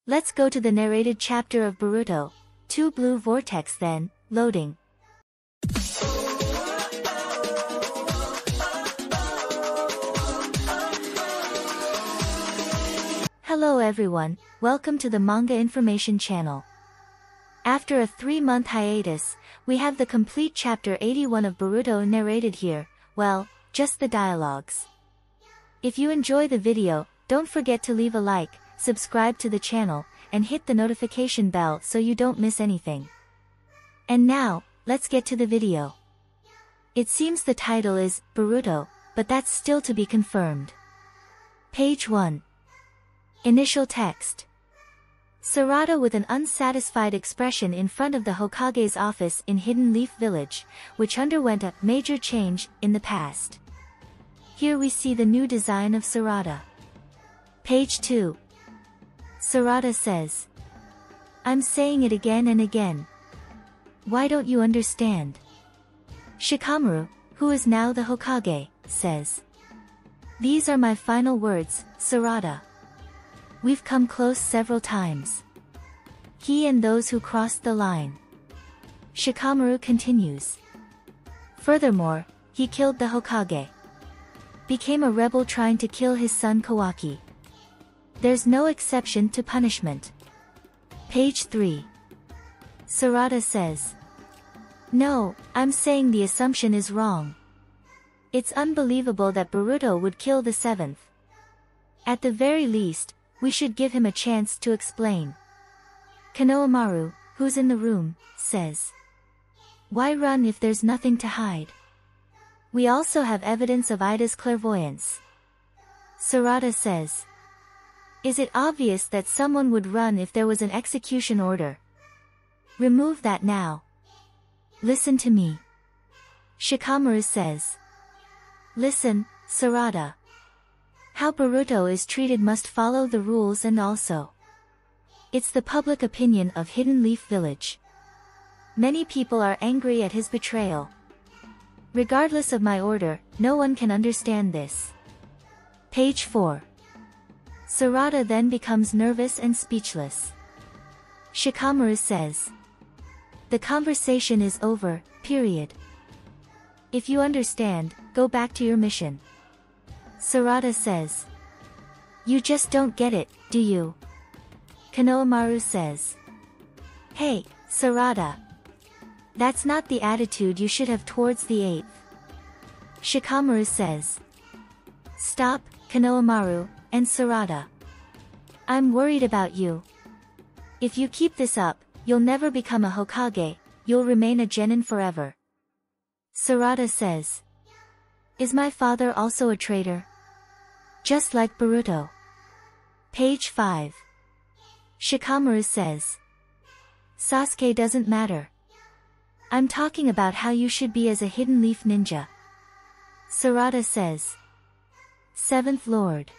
Let's go to the narrated chapter of Boruto. 2 Blue Vortex then, loading. Hello everyone, welcome to the Manga Information Channel. After a 3-month hiatus, we have the complete chapter 81 of Boruto narrated here, well, just the dialogues. If you enjoy the video, don't forget to leave a like, subscribe to the channel, and hit the notification bell so you don't miss anything. And now, let's get to the video. It seems the title is Boruto, but that's still to be confirmed. Page 1. Initial text. Sarada with an unsatisfied expression in front of the Hokage's office in Hidden Leaf Village, which underwent a major change in the past. Here we see the new design of Sarada. Page 2. Sarada says, "I'm saying it again and again. Why don't you understand?" Shikamaru, who is now the Hokage, says, "These are my final words, Sarada. We've come close several times. He and those who crossed the line." Shikamaru continues. "Furthermore, he killed the Hokage. Became a rebel trying to kill his son Kawaki. There's no exception to punishment." Page 3. Sarada says, "No, I'm saying the assumption is wrong. It's unbelievable that Boruto would kill the 7th. At the very least, we should give him a chance to explain." Konohamaru, who's in the room, says, "Why run if there's nothing to hide? We also have evidence of Ida's clairvoyance." Sarada says, "Is it obvious that someone would run if there was an execution order? Remove that now. Listen to me." Shikamaru says, "Listen, Sarada. How Boruto is treated must follow the rules, and also, it's the public opinion of Hidden Leaf Village. Many people are angry at his betrayal. Regardless of my order, no one can understand this." Page 4. Sarada then becomes nervous and speechless. Shikamaru says, "The conversation is over, period. If you understand, go back to your mission." Sarada says, "You just don't get it, do you?" Konohamaru says, "Hey, Sarada. That's not the attitude you should have towards the 8th. Shikamaru says, "Stop, Konohamaru, and Sarada. I'm worried about you. If you keep this up, you'll never become a Hokage, you'll remain a genin forever." Sarada says, "Is my father also a traitor? Just like Boruto?" Page 5. Shikamaru says, "Sasuke doesn't matter. I'm talking about how you should be as a Hidden Leaf ninja." Sarada says, "7th Lord.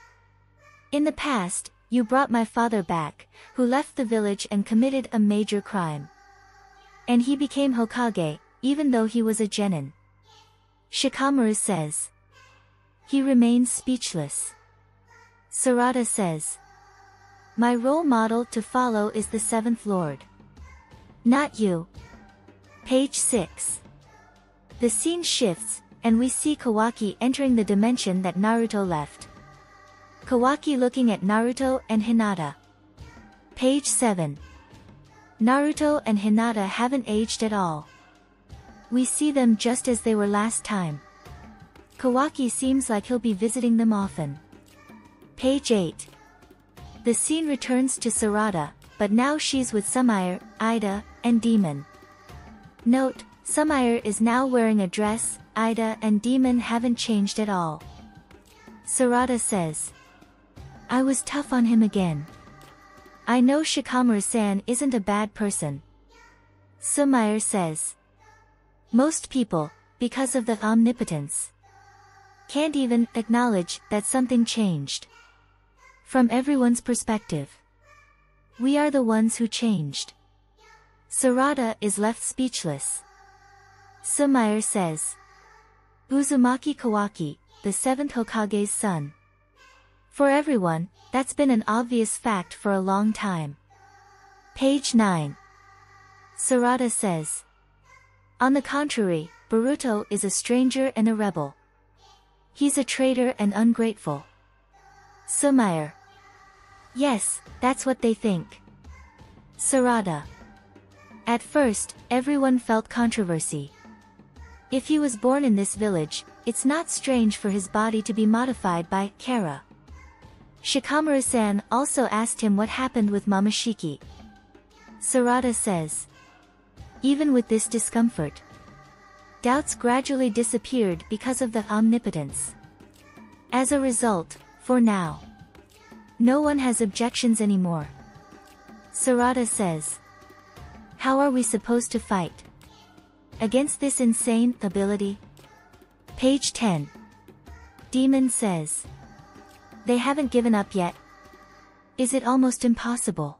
In the past, you brought my father back, who left the village and committed a major crime. And he became Hokage, even though he was a genin." Shikamaru says, "He remains speechless." Sarada says, "My role model to follow is the 7th Lord. Not you." Page 6. The scene shifts, and we see Kawaki entering the dimension that Naruto left. Kawaki looking at Naruto and Hinata. Page 7. Naruto and Hinata haven't aged at all. We see them just as they were last time. Kawaki seems like he'll be visiting them often. Page 8. The scene returns to Sarada, but now she's with Sumire, Ida, and Demon. Note, Sumire is now wearing a dress, Ida and Demon haven't changed at all. Sarada says, "I was tough on him again. I know Shikamaru-san isn't a bad person." Sumire says, "Most people, because of the omnipotence, can't even acknowledge that something changed. From everyone's perspective, we are the ones who changed." Sarada is left speechless. Sumire says, "Uzumaki Kawaki, the 7th Hokage's son. For everyone, that's been an obvious fact for a long time. Page 9. Sarada says. On the contrary, Boruto is a stranger and a rebel. He's a traitor and ungrateful. Sumair. Yes, that's what they think. Sarada. At first, everyone felt controversy. If he was born in this village, it's not strange for his body to be modified by Kara. Shikamaru-san also asked him what happened with Momoshiki. Sarada says. Even with this discomfort, doubts gradually disappeared because of the omnipotence. As a result, for now, no one has objections anymore. Sarada says. How are we supposed to fight against this insane ability? Page 10. Demon says. They haven't given up yet. Is it almost impossible?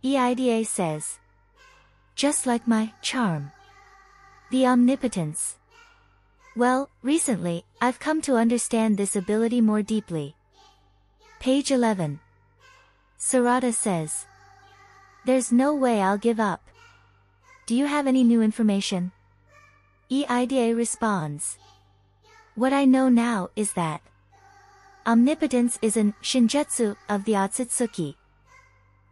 EIDA says. Just like my charm. The omnipotence. Well, recently, I've come to understand this ability more deeply. Page 11. Sarada says. There's no way I'll give up. Do you have any new information? EIDA responds. What I know now is that omnipotence is an shinjutsu of the Otsutsuki.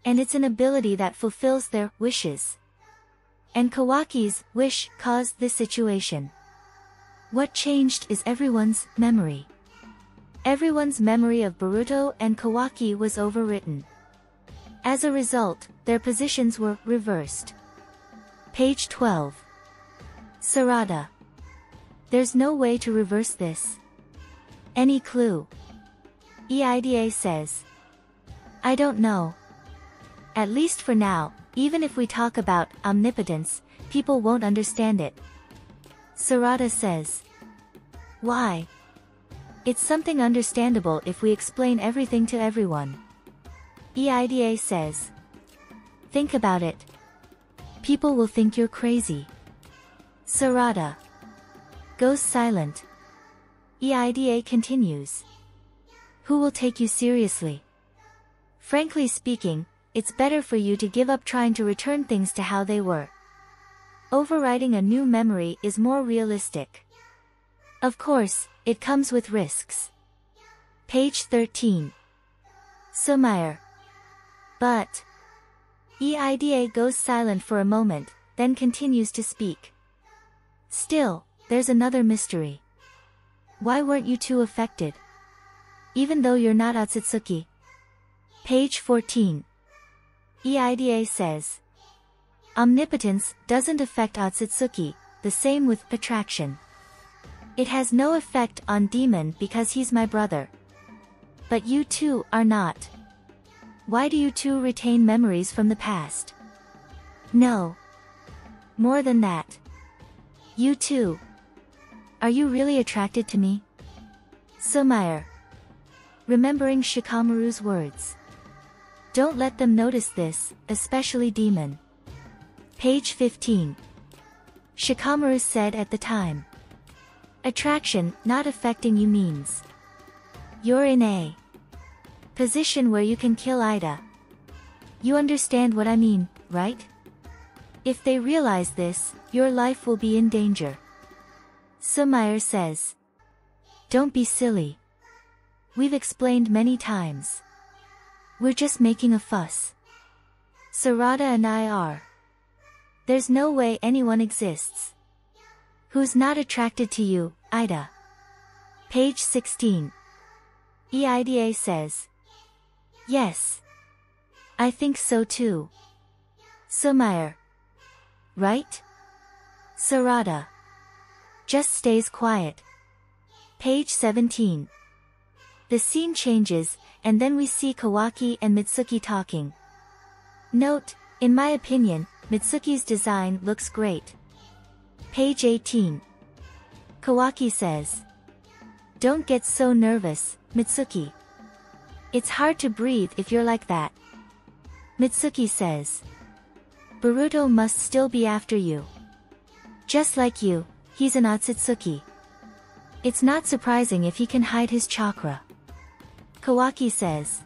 And it's an ability that fulfills their wishes. And Kawaki's wish caused this situation. What changed is everyone's memory. Everyone's memory of Boruto and Kawaki was overwritten. As a result, their positions were reversed. Page 12. Sarada. There's no way to reverse this. Any clue? EIDA says. I don't know. At least for now, even if we talk about omnipotence, people won't understand it. Sarada says. Why? It's something understandable if we explain everything to everyone. EIDA says. Think about it. People will think you're crazy. Sarada goes silent. EIDA continues. Who will take you seriously? Frankly speaking, it's better for you to give up trying to return things to how they were. Overwriting a new memory is more realistic. Of course, it comes with risks. Page 13. Sumair. But EIDA goes silent for a moment, then continues to speak. Still, there's another mystery. Why weren't you two affected? Even though you're not Otsutsuki. Page 14. EIDA says. Omnipotence doesn't affect Otsutsuki, the same with attraction. It has no effect on Demon because he's my brother. But you two are not. Why do you two retain memories from the past? No. More than that. You two. Are you really attracted to me? Sumair. Remembering Shikamaru's words. Don't let them notice this, especially Demon. Page 15. Shikamaru said at the time. Attraction not affecting you means you're in a position where you can kill Ida. You understand what I mean, right? If they realize this, your life will be in danger. Sumair says. Don't be silly. We've explained many times. We're just making a fuss. Sarada and I are. There's no way anyone exists who's not attracted to you, Ida. Page 16. EIDA says. Yes. I think so too. Sumair. Right? Sarada just stays quiet. Page 17. The scene changes, and then we see Kawaki and Mitsuki talking. Note, in my opinion, Mitsuki's design looks great. Page 18. Kawaki says. Don't get so nervous, Mitsuki. It's hard to breathe if you're like that. Mitsuki says. Boruto must still be after you. Just like you, he's an Otsutsuki. It's not surprising if he can hide his chakra. Kawaki says.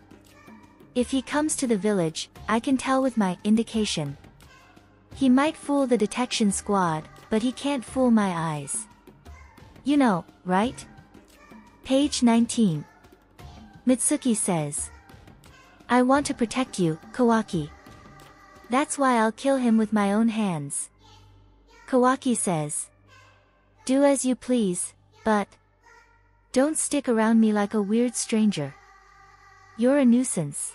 If he comes to the village, I can tell with my indication. He might fool the detection squad, but he can't fool my eyes. You know, right? Page 19. Mitsuki says. I want to protect you, Kawaki. That's why I'll kill him with my own hands. Kawaki says. Do as you please, but don't stick around me like a weird stranger. You're a nuisance.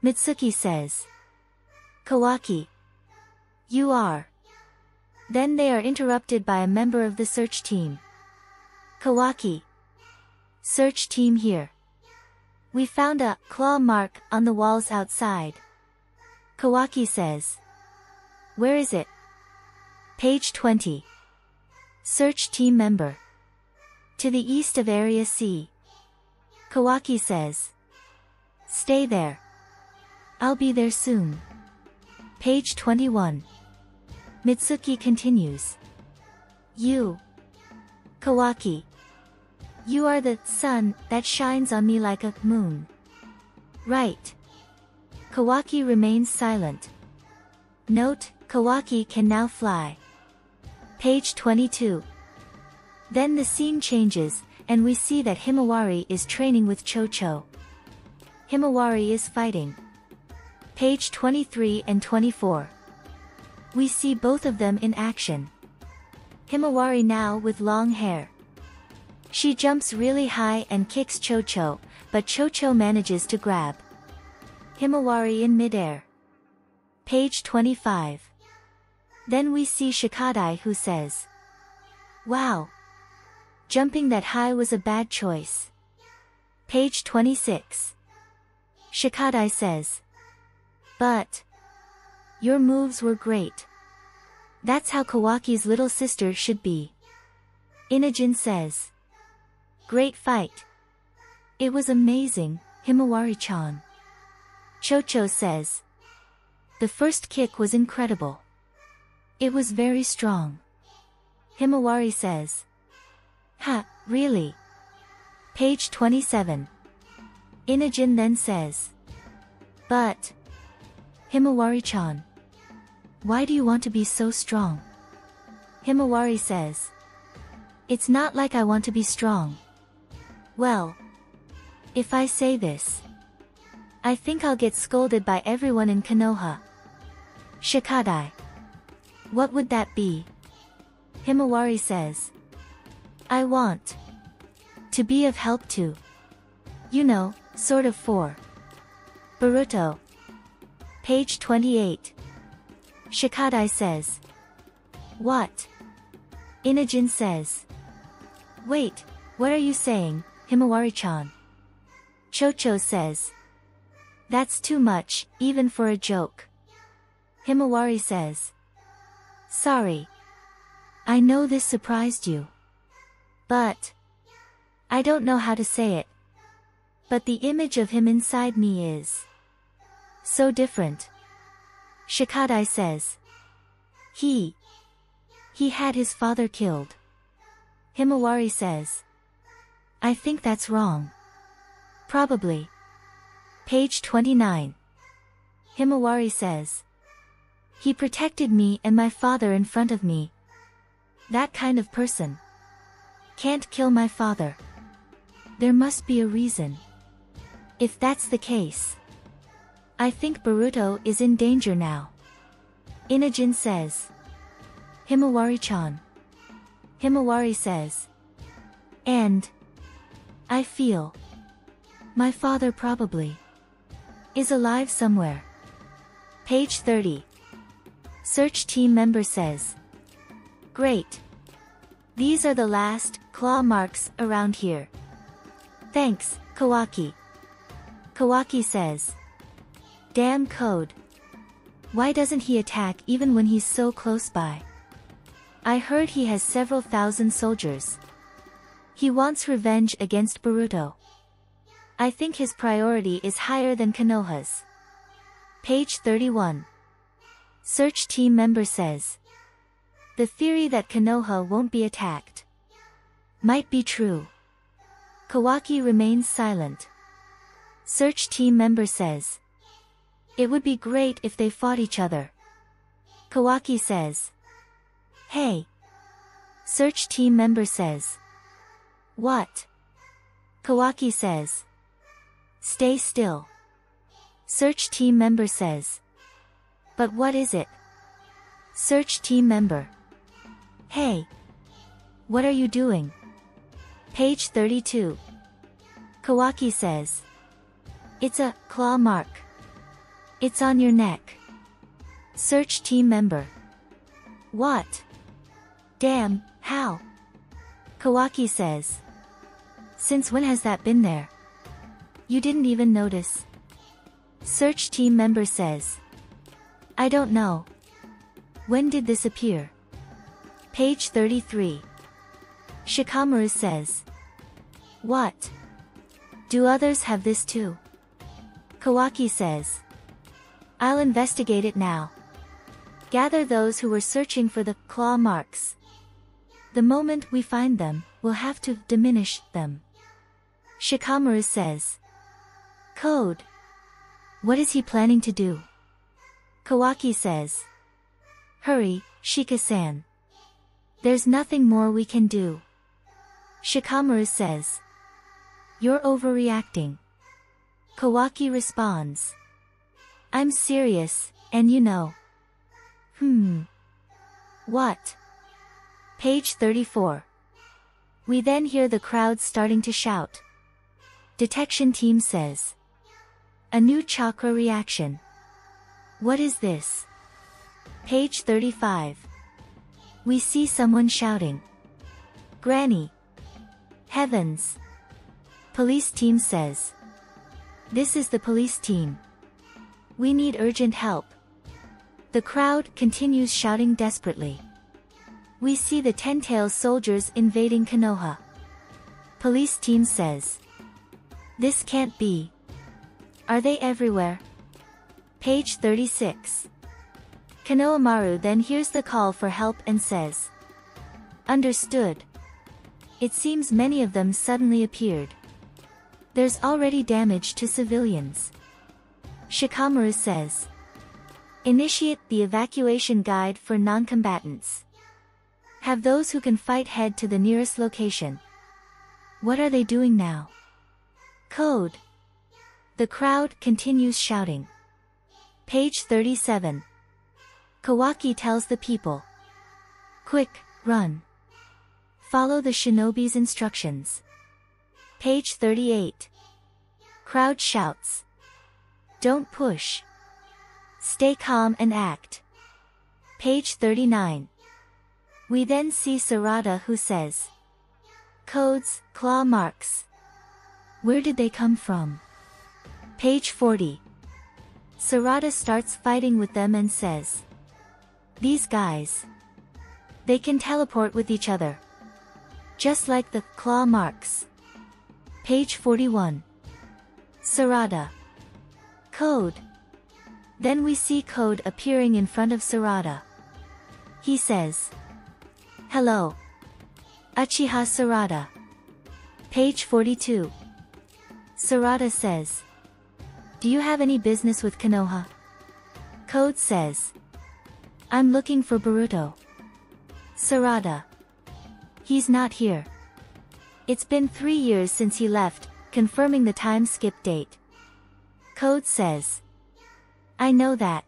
Mitsuki says. Kawaki. You are. Then they are interrupted by a member of the search team. Kawaki. Search team here. We found a claw mark on the walls outside. Kawaki says. Where is it? Page 20. Search team member. To the east of Area C. Kawaki says. Stay there. I'll be there soon. Page 21. Mitsuki continues. You. Kawaki. You are the sun that shines on me like a moon. Right. Kawaki remains silent. Note, Kawaki can now fly. Page 22. Then the scene changes, and we see that Himawari is training with Cho-Cho. Himawari is fighting. Page 23 and 24. We see both of them in action. Himawari now with long hair. She jumps really high and kicks Cho-Cho, but Cho-Cho manages to grab Himawari in midair. Page 25. Then we see Shikadai who says, wow. Jumping that high was a bad choice. Page 26. Shikadai says. But your moves were great. That's how Kawaki's little sister should be. Inajin says. Great fight. It was amazing, Himawari-chan. Cho-Cho says. The first kick was incredible. It was very strong. Himawari says. Ha, really? Page 27. Inajin then says. But Himawari-chan. Why do you want to be so strong? Himawari says. It's not like I want to be strong. Well, if I say this, I think I'll get scolded by everyone in Konoha. Shikadai. What would that be? Himawari says. I want to be of help too. You know, sort of for Boruto. Page 28. Shikadai says. What? Inajin says. Wait, what are you saying, Himawari-chan? Cho-Cho says. That's too much, even for a joke. Himawari says. Sorry. I know this surprised you. But I don't know how to say it. But the image of him inside me is so different. Shikadai says. He had his father killed. Himawari says. I think that's wrong. Probably. Page 29. Himawari says. He protected me and my father in front of me. That kind of person can't kill my father. There must be a reason. If that's the case, I think Boruto is in danger now. Inajin says. Himawari-chan. Himawari says. And I feel my father probably is alive somewhere. Page 30. Search team member says. Great. These are the last claw marks around here. Thanks, Kawaki. Kawaki says. Damn code. Why doesn't he attack even when he's so close by? I heard he has several thousand soldiers. He wants revenge against Boruto. I think his priority is higher than Konoha's. Page 31. Search team member says. The theory that Konoha won't be attacked might be true. Kawaki remains silent. Search team member says. It would be great if they fought each other. Kawaki says. Hey. Search team member says. What? Kawaki says. Stay still. Search team member says. But what is it? Search team member. Hey. What are you doing? Page 32. Kawaki says. It's a claw mark. It's on your neck. Search team member. What? Damn, how? Kawaki says. Since when has that been there? You didn't even notice. Search team member says. I don't know. When did this appear? Page 33. Shikamaru says. What? Do others have this too? Kawaki says. I'll investigate it now. Gather those who were searching for the claw marks. The moment we find them, we'll have to diminish them. Shikamaru says. Code. What is he planning to do? Kawaki says. Hurry, Shika-san. There's nothing more we can do. Shikamaru says. You're overreacting. Kawaki responds. I'm serious, and you know. What? Page 34. We then hear the crowd starting to shout. Detection team says. A new chakra reaction. What is this? Page 35. We see someone shouting. Granny. Heavens. Police team says. This is the police team. We need urgent help. The crowd continues shouting desperately. We see the Ten-Tails soldiers invading Konoha. Police team says. This can't be. Are they everywhere? Page 36. Konohamaru then hears the call for help and says. Understood. It seems many of them suddenly appeared. There's already damage to civilians. Shikamaru says. Initiate the evacuation guide for non-combatants. Have those who can fight head to the nearest location. What are they doing now? Code. The crowd continues shouting. Page 37. Kawaki tells the people. Quick, run. Follow the shinobi's instructions. Page 38. Crowd shouts. Don't push. Stay calm and act. Page 39. We then see Sarada who says. Codes, claw marks. Where did they come from? Page 40. Sarada starts fighting with them and says. These guys. They can teleport with each other. Just like the claw marks. Page 41. Sarada. Code. Then we see Code appearing in front of Sarada. He says. Hello. Uchiha Sarada. Page 42. Sarada says. Do you have any business with Konoha? Code says. I'm looking for Boruto. Sarada. He's not here. It's been 3 years since he left, confirming the time skip date. Code says. I know that.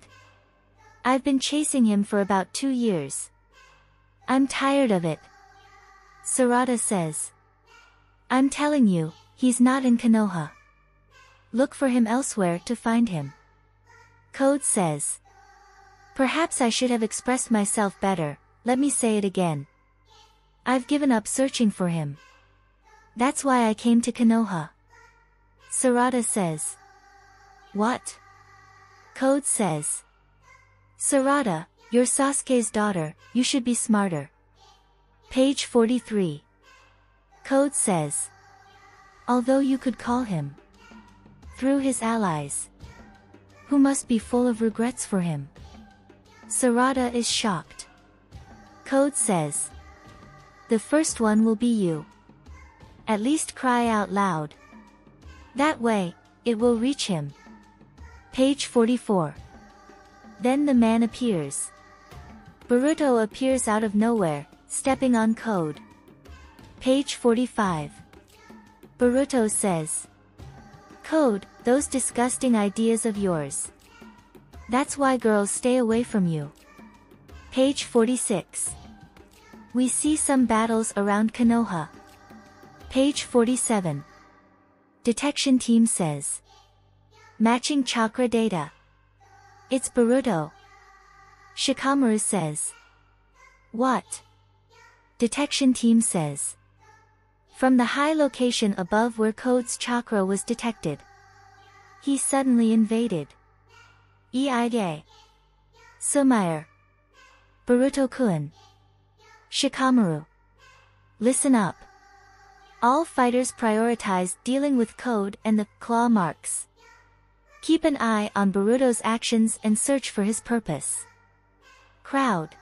I've been chasing him for about 2 years. I'm tired of it. Sarada says. I'm telling you, he's not in Konoha. Look for him elsewhere to find him. Code says. Perhaps I should have expressed myself better, let me say it again. I've given up searching for him. That's why I came to Konoha. Sarada says. What? Code says. Sarada, you're Sasuke's daughter, you should be smarter. Page 43. Code says. Although you could call him. Through his allies. Who must be full of regrets for him. Sarada is shocked. Code says. The first one will be you. At least cry out loud. That way, It will reach him. Page 44. Then the man appears. Boruto appears out of nowhere, stepping on Code. Page 45. Boruto says, "Code, those disgusting ideas of yours. That's why girls stay away from you." Page 46. We see some battles around Konoha. Page 47. Detection team says, "Matching chakra data. It's Boruto." Shikamaru says, "What?" Detection team says, "From the high location above where Code's chakra was detected, he suddenly invaded." EIA. Sumair. Boruto-kun. Shikamaru. Listen up. All fighters prioritize dealing with Code and the claw marks. Keep an eye on Boruto's actions and search for his purpose. Crowd.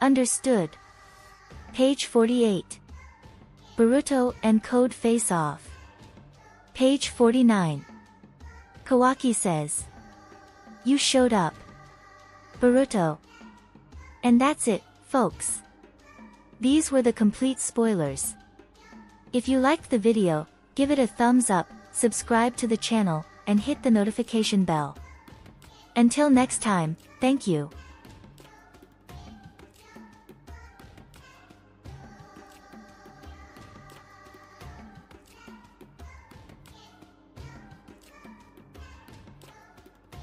Understood. Page 48. Boruto and Code face off. Page 49. Kawaki says, "You showed up, Boruto." And that's it, folks. These were the complete spoilers. If you liked the video, give it a thumbs up, subscribe to the channel, and hit the notification bell. Until next time, thank you.